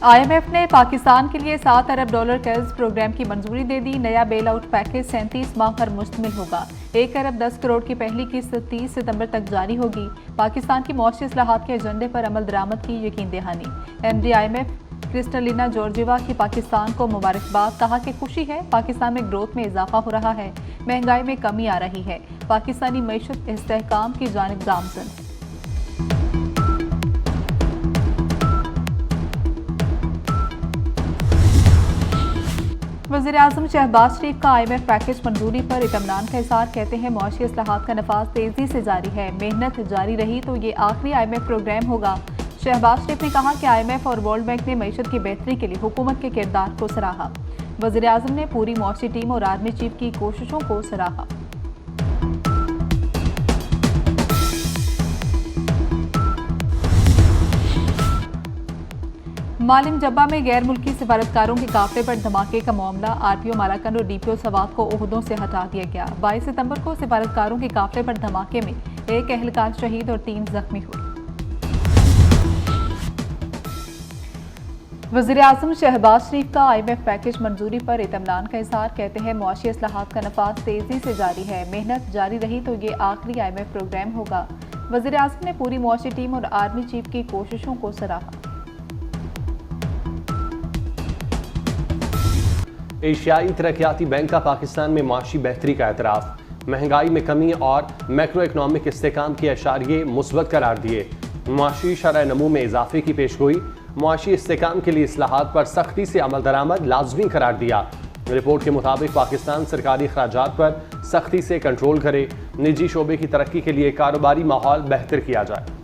IMF ने पाकिस्तान के लिए $7 अरब कर्ज प्रोग्राम की मंजूरी दे दी। नया बेल आउट पैकेज 37 माह पर मुश्तमिल होगा। 1 अरब 10 करोड़ की पहली किस्त 30 सितंबर तक जारी होगी। पाकिस्तान की मौशी इस्लाहात के एजेंडे पर अमल दरामद की यकीन दहानी। MD IMF क्रिस्टलिना जॉर्जिवा की पाकिस्तान को मुबारकबाद, कहा कि खुशी है पाकिस्तान में ग्रोथ में इजाफा हो रहा है, महंगाई में कमी आ रही है, पाकिस्तानी मईशत इस्तेहकाम की जानिब गामजन। वज़ीर-ए-आज़म शहबाज शरीफ का IMF पैकेज मंजूरी पर इत्मीनान का इज़हार, कहते हैं मुआशी इस्लाहात का नफाज तेजी से जारी है, मेहनत जारी रही तो ये आखिरी IMF प्रोग्राम होगा। शहबाज शरीफ ने कहा कि IMF और वर्ल्ड बैंक ने मईशत की बेहतरी के लिए हुकूमत के किरदार को सराहा। वज़ीर-ए-आज़म ने पूरी मुआशी टीम और आर्मी चीफ की कोशिशों को सराहा। मालिम जब्बा में गैर मुल्की सिफारतकारों के काफिले पर धमाके का मामला, RPO मालाकन और DPO सवात को ओहदों से हटा दिया गया। 22 सितंबर को सिफारतकारों के काफिले पर धमाके में एक एहलकार शहीद और 3 जख्मी हुए। वज़ीर-ए-आज़म शहबाज शरीफ का IMF पैकेज मंजूरी पर इत्मीनान का इज़हार, कहते हैं मुआशी इस्लाहात का नफाज तेजी से जारी है, मेहनत जारी रही तो ये आखिरी IMF प्रोग्राम होगा। वज़ीर-ए-आज़म ने पूरी मुआशी टीम और आर्मी चीफ की कोशिशों को सराहा। एशियाई तरक्याती बैंक का पाकिस्तान में माशी बेहतरी का एतराफ़, महंगाई में कमी और मैक्रो इकनॉमिक इस्तेहकाम के अशारिये मुस्बत करार दिए। माशी शरह नमू में इजाफे की पेशगोई, माशी इस्तेहकाम के लिए इस्लाहात पर सख्ती से अमल दरामद लाजमी करार दिया। रिपोर्ट के मुताबिक पाकिस्तान सरकारी अखराजात पर सख्ती से कंट्रोल करे, निजी शोबे की तरक्की के लिए कारोबारी माहौल बेहतर किया जाए।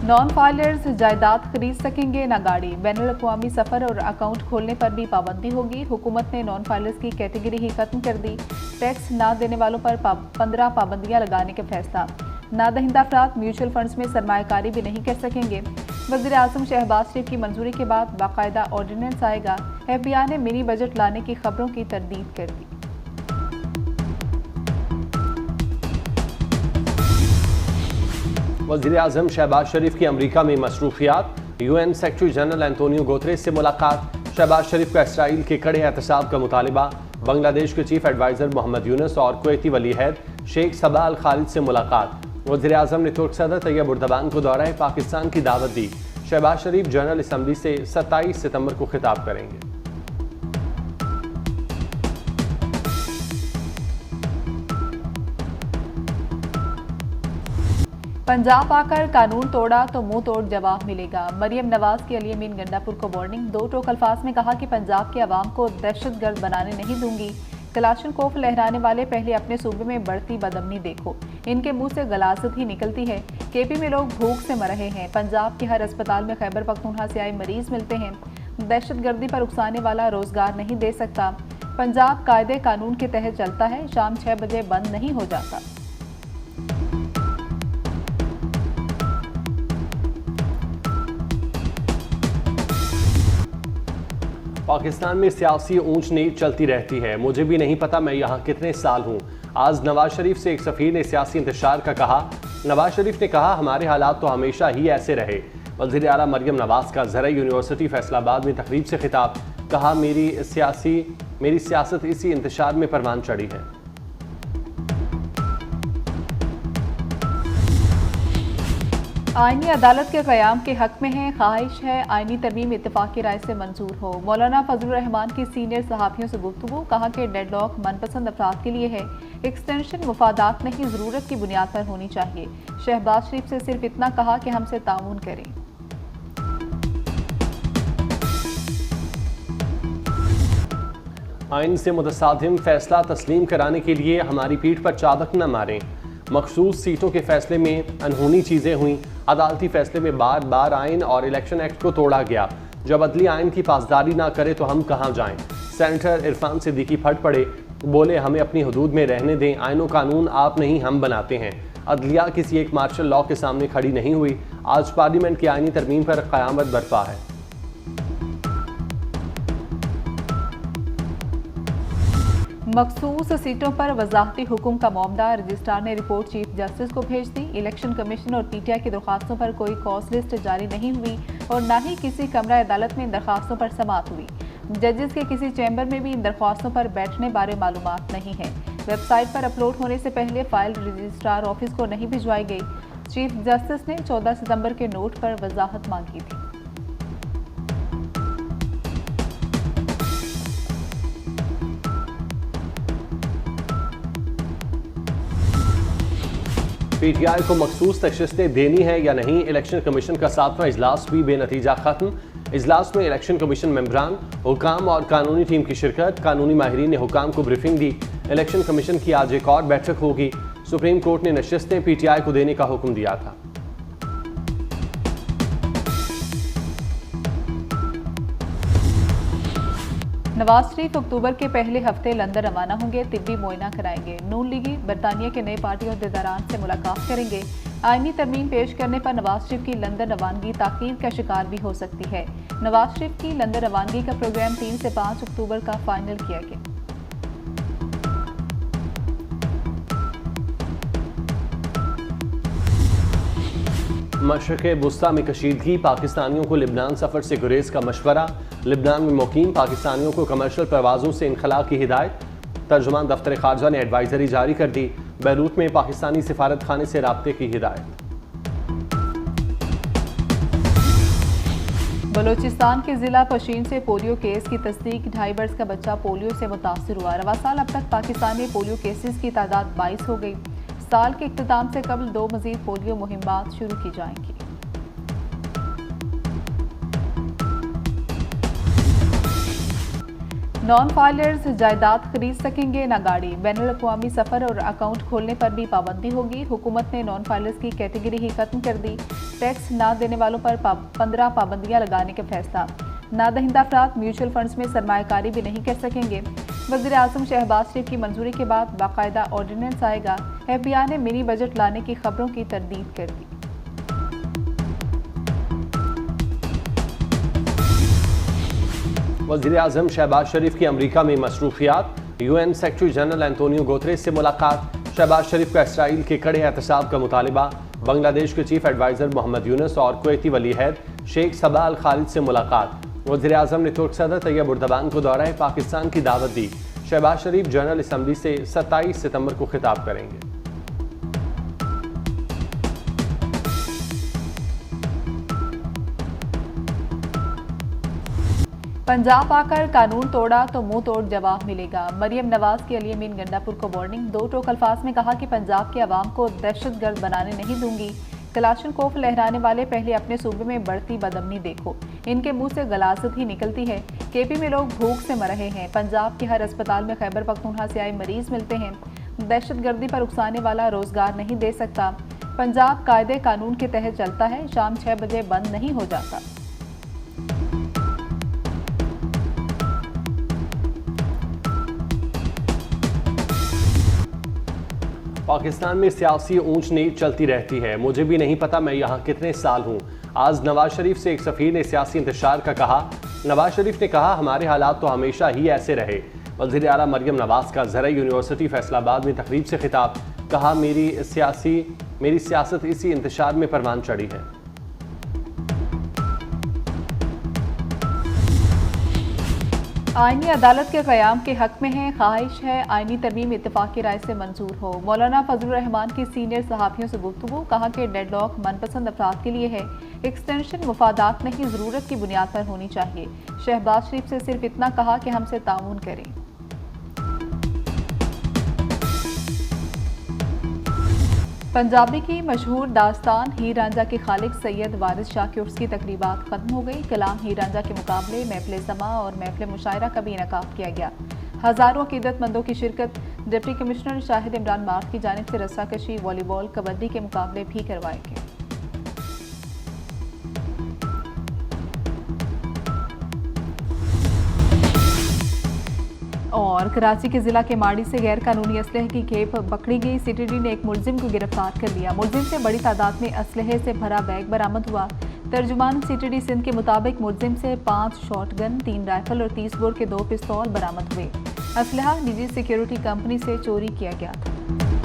नॉन फाइलर्स जायदाद खरीद सकेंगे न गाड़ी, बैनुल अक़वामी सफ़र और अकाउंट खोलने पर भी पाबंदी होगी। हुकूमत ने नॉन फाइलर्स की कैटेगरी ही खत्म कर दी। टैक्स ना देने वालों पर 15 पाबंदियां लगाने का फैसला। ना दहिंदा अफराद म्यूचुअल फंड्स में सरमायाकारी भी नहीं कर सकेंगे। वज़ीर-ए-आज़म शहबाज शरीफ की मंजूरी के बाद बाकायदा ऑर्डिनेंस आएगा। FBI ने मिनी बजट लाने की खबरों की तरदीद कर दी। वज़ीर-ए-आज़म शहबाज शरीफ की अमरीका में मसरूफियात, UN secretary general Antonio Guterres से मुलाकात, शहबाज शरीफ का इसराइल के कड़े एहतसाब का मुतालबा, बांग्लादेश के चीफ एडवाइज़र मोहम्मद यूनुस और कुवैती वली अहद शेख सबा अल खालिद से मुलाकात। वज़ीर-ए-आज़म ने तुर्क सदर तैयब उर्दबान को दौराए पाकिस्तान की दावत दी। शहबाज शरीफ जनरल असम्बली से 27 सितंबर को खिताब करेंगे। पंजाब आकर कानून तोड़ा तो मुंह तोड़ जवाब मिलेगा। मरियम नवाज की अली अमीन गंडापुर को वार्निंग, 2 टोक अल्फाज में कहा कि पंजाब के अवाम को दहशतगर्द बनाने नहीं दूंगी। कलाशनकोफ लहराने वाले पहले अपने सूबे में बढ़ती बदअमनी देखो, इनके मुंह से गलाजत ही निकलती है। KP में लोग भूख से मर रहे हैं। पंजाब के हर अस्पताल में खैबर पख्तूनख्वा से आए मरीज मिलते हैं। दहशतगर्दी पर उकसाने वाला रोजगार नहीं दे सकता। पंजाब कायदे कानून के तहत चलता है, शाम 6 बजे बंद नहीं हो जाता। पाकिस्तान में सियासी ऊंच नीच चलती रहती है, मुझे भी नहीं पता मैं यहाँ कितने साल हूँ। आज नवाज शरीफ से एक सफ़ीर ने सियासी इंतशार का कहा। नवाज शरीफ ने कहा हमारे हालात तो हमेशा ही ऐसे रहे। वज़ीर आला मरियम नवाज का ज़रा यूनिवर्सिटी फैसलाबाद में तकरीब से खिताब, कहा मेरी सियासत इसी इंतशार में परवान चढ़ी है। आईनी अदालत के क़याम के हक में है, ख्वाहिश है आईनी तरमीम इत्तेफाक की राय से मंजूर हो। मौलाना फजलुर रहमान की सीनियर सहाफ़ियों से गुफ्तगू, कहा कि डेडलॉक मनपसंद अफराद के लिए है, एक्सटेंशन मुफादात नहीं ज़रूरत की बुनियाद पर होनी चाहिए। शहबाज शरीफ से सिर्फ इतना कहा कि हमसे ताउन करें। आइन से मुतसादिम फैसला तस्लीम कराने के लिए हमारी पीठ पर चाबक न मारें। मखसूस सीटों के फैसले में अनहोनी चीज़ें हुई। अदालती फैसले में बार बार आइन और इलेक्शन एक्ट को तोड़ा गया। जब अदली आइन की पासदारी ना करे तो हम कहाँ जाएं। सेनेटर इरफान सिद्दीकी फट पड़े, बोले हमें अपनी हदूद में रहने दें, आइन कानून आप नहीं हम बनाते हैं। अदलिया किसी एक मार्शल लॉ के सामने खड़ी नहीं हुई। आज पार्लियामेंट की आइनी तरमीम पर क़यामत बरपा है। मखसूस सीटों पर वजाहती हुक्म का मामला, रजिस्ट्रार ने रिपोर्ट चीफ जस्टिस को भेज दी। इलेक्शन कमीशन और पीटीआई की दरख्वास्तों पर कोई कॉज लिस्ट जारी नहीं हुई और न ही किसी कमरा अदालत में इन दरख्वास्तों पर समाअत हुई। जजेस के किसी चैम्बर में भी इन दरख्वास्तों पर बैठने बारे मालूमात नहीं है। वेबसाइट पर अपलोड होने से पहले फाइल रजिस्ट्रार ऑफिस को नहीं भिजवाई गई। चीफ जस्टिस ने 14 सितंबर के नोट पर वजाहत मांगी थी। पीटीआई को मखसूस तशरीफें देनी है या नहीं, इलेक्शन कमीशन का 7वां इजलास भी बेनतीजा खत्म। इजलास में इलेक्शन कमीशन मेंबरान, हुकाम और कानूनी टीम की शिरकत। कानूनी माहिरीन ने हुकाम को ब्रीफिंग दी। इलेक्शन कमीशन की आज एक और बैठक होगी। सुप्रीम कोर्ट ने नशिस्तें पीटीआई को देने का हुक्म दिया था। नवाज शरीफ अक्टूबर के पहले हफ्ते लंदन रवाना होंगे। तिब्बी मुआयना कराएंगे। नून लीगी बरतानिया के नए पार्टी अहदेदारान से मुलाकात करेंगे। आईनी तरमीम पेश करने पर नवाज शरीफ की लंदन रवानगी ताकीद का शिकार भी हो सकती है। नवाज शरीफ की लंदन रवानगी का प्रोग्राम 3 से 5 अक्टूबर का फाइनल किया गया। मशरक़ वुस्ता में कशीदगी, पाकिस्तानियों को लिबनान सफ़र से गुरेज का मशवरा। लिबनान में मुकीम पाकिस्तानियों को कमर्शियल परवाज़ों से इनखला की हिदायत। तर्जुमान दफ्तर खारजा ने एडवाइजरी जारी कर दी। बैरूत में पाकिस्तानी सिफारत खाने से राब्ते की हिदायत। बलोचिस्तान के जिला पशीन से पोलियो केस की तस्दीक। 2.5 वर्ष का बच्चा पोलियो से मुतासिर हुआ। रवा साल अब तक पाकिस्तान में पोलियो केसेस की तादाद 22 हो गई। साल के इख्तिताम से कबल 2 मजीद पोलियो मुहिमात शुरू की जाएंगी। नॉन फाइलर्स जायदाद खरीद सकेंगे न गाड़ी। बैनुल अक़वामी सफ़र और अकाउंट खोलने पर भी पाबंदी होगी। हुकूमत ने नॉन फाइलर्स की कैटेगरी ही खत्म कर दी। टैक्स ना देने वालों पर 15 पाबंदियां लगाने का फैसला। ना दहिंदा अफराद म्यूचुअल फंड्स में सरमायाकारी भी नहीं कर सकेंगे। वज़ीर आज़म शहबाज शरीफ की मंजूरी के बाद बाकायदा ऑर्डिनेंस आएगा। FBI ने मिनी बजट लाने की खबरों की तरदीद कर दी। वज़ीर आज़म शहबाज शरीफ की अमरीका में मसरूफियात। UN secretary general Antonio Guterres से मुलाकात। शहबाज शरीफ का इसराइल के कड़े एहतसाब का मुतालबा। बांग्लादेश के चीफ एडवाइज़र मोहम्मद यूनुस और कुवैती वली अहद शेख सबा अल खालिद से मुलाकात। वज़ीर आज़म ने तुर्क सदर तैयब उर्दबान को दौराए पाकिस्तान की दावत दी। शहबाज शरीफ जनरल असम्बली से 27 सितंबर को खिताब करेंगे। पंजाब आकर कानून तोड़ा तो मुंह तोड़ जवाब मिलेगा। मरियम नवाज की अली अमीन गंडापुर को वार्निंग। 2 टोक अल्फाज में कहा कि पंजाब के अवाम को दहशतगर्द बनाने नहीं दूंगी। कलाशनकोफ लहराने वाले पहले अपने सूबे में बढ़ती बदअमनी देखो। इनके मुंह से गलाजत ही निकलती है। केपी में लोग भूख से मर रहे हैं। पंजाब के हर अस्पताल में खैबर पख्तूनख्वा से आए मरीज मिलते हैं। दहशतगर्दी पर उकसाने वाला रोजगार नहीं दे सकता। पंजाब कायदे कानून के तहत चलता है। शाम 6 बजे बंद नहीं हो जाता। पाकिस्तान में सियासी ऊंच नीच चलती रहती है। मुझे भी नहीं पता मैं यहाँ कितने साल हूँ। आज नवाज शरीफ से एक सफ़ीर ने सियासी इंतशार का कहा। नवाज शरीफ ने कहा हमारे हालात तो हमेशा ही ऐसे रहे। वज़ीर आला मरियम नवाज का ज़रा यूनिवर्सिटी फैसलाबाद में तकरीब से खिताब। कहा मेरी सियासत इसी इंतशार में परवान चढ़ी है। आईनी अदालत के क़याम के हक में है। ख्वाहिश है आईनी तरमीम इत्तेफाक की राय से मंजूर हो। मौलाना फजलुर रहमान की सीनियर सहाफ़ियों से गुफ्तगू। कहा कि डेडलॉक मनपसंद अफराद के लिए है। एक्सटेंशन मुफादात नहीं, ज़रूरत की बुनियाद पर होनी चाहिए। शहबाज शरीफ से सिर्फ इतना कहा कि हमसे ताउन करें। पंजाबी की मशहूर दास्तान हीर रांझा के खालिक सैयद वारिस शाह की उर्स की तकरीबात खत्म हो गई। कलाम हीर रांझा के मुकाबले महफिल समा और महफिल मुशायरा का भी इनेकाद किया गया। हज़ारों अक़ीदतमंदों की शिरकत। डिप्टी कमिश्नर शाहिद इमरान मार्फ की जानिब से रस्साकशी, वॉलीबॉल, कबड्डी के मुकाबले भी करवाए गए। और कराची के जिला के माड़ी से गैर कानूनी असलहे की खेप पकड़ी गई। सीटीडी ने एक मुलजिम को गिरफ्तार कर लिया। मुलजिम से बड़ी तादाद में असलहे से भरा बैग बरामद हुआ। तर्जुमान सीटीडी सिंध के मुताबिक मुलजिम से 5 शॉटगन, 3 राइफल और 30 बोर के 2 पिस्तौल बरामद हुए। असलहा निजी सिक्योरिटी कंपनी से चोरी किया गया था।